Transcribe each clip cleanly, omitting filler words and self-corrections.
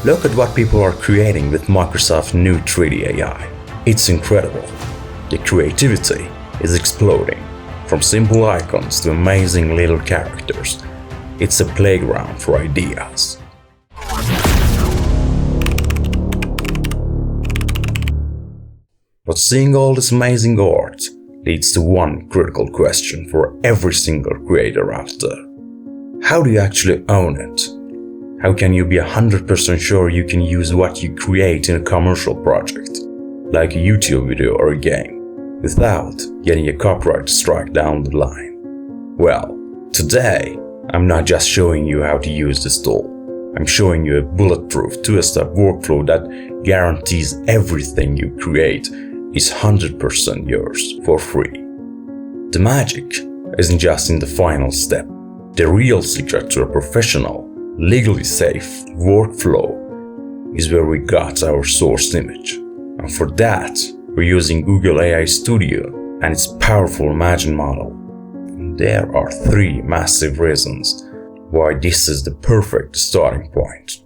Look at what people are creating with Microsoft's new 3D AI. It's incredible. The creativity is exploding. From simple icons to amazing little characters. It's a playground for ideas. But seeing all this amazing art leads to one critical question for every single creator out there. How do you actually own it? How can you be 100% sure you can use what you create in a commercial project, like a YouTube video or a game, without getting a copyright strike down the line? Well, today I'm not just showing you how to use this tool. I'm showing you a bulletproof two-step workflow that guarantees everything you create is 100% yours for free. The magic isn't just in the final step. The real secret to a professional, legally safe workflow is where we got our source image. And for that, we're using Google AI Studio and its powerful Imagen model. And there are 3 massive reasons why this is the perfect starting point.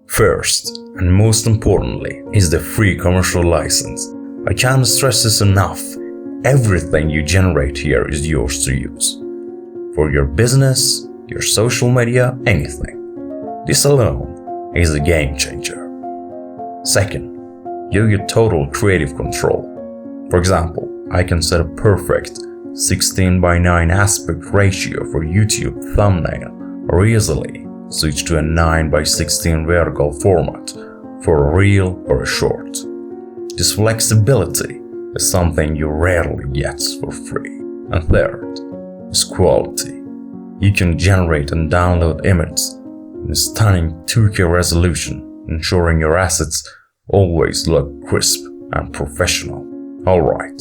First, and most importantly, is the free commercial license. I can't stress this enough. Everything you generate here is yours to use. For your business, your social media, anything. This alone is a game changer. Second, you get total creative control. For example, I can set a perfect 16:9 aspect ratio for YouTube thumbnail, or easily switch to a 9:16 vertical format for a reel or a short. This flexibility is something you rarely get for free. And third is quality. You can generate and download images in a stunning 2K resolution, ensuring your assets always look crisp and professional. Alright,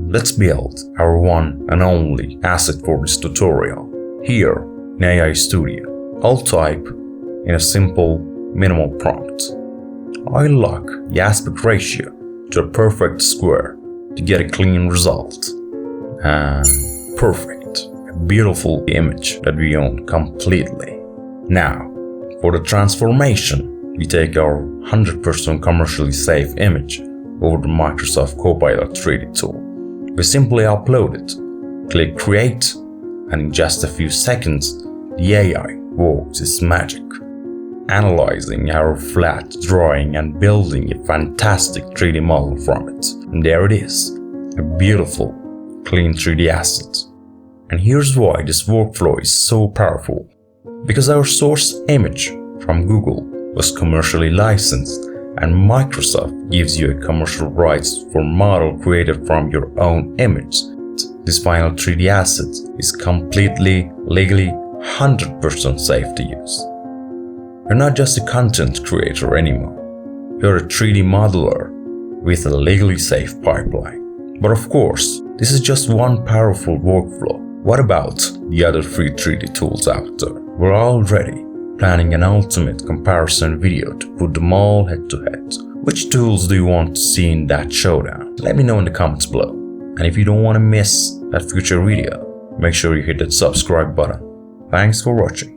let's build our one and only asset for this tutorial. Here in AI Studio, I'll type in a simple minimal prompt. I'll lock the aspect ratio to a perfect square to get a clean result. And perfect, a beautiful image that we own completely. Now, for the transformation, we take our 100% commercially safe image over the Microsoft Copilot 3D tool. We simply upload it, click create, and in just a few seconds, the AI works its magic, analyzing our flat drawing and building a fantastic 3D model from it. And there it is, a beautiful, clean 3D asset. And here's why this workflow is so powerful. Because our source image from Google was commercially licensed, and Microsoft gives you a commercial rights for model created from your own image. This final 3D asset is completely, legally, 100% safe to use. You're not just a content creator anymore. You're a 3D modeler with a legally safe pipeline. But of course, this is just one powerful workflow. What about the other free 3D tools out there? We're already planning an ultimate comparison video to put them all head to head. Which tools do you want to see in that showdown? Let me know in the comments below. And if you don't want to miss that future video, make sure you hit that subscribe button. Thanks for watching.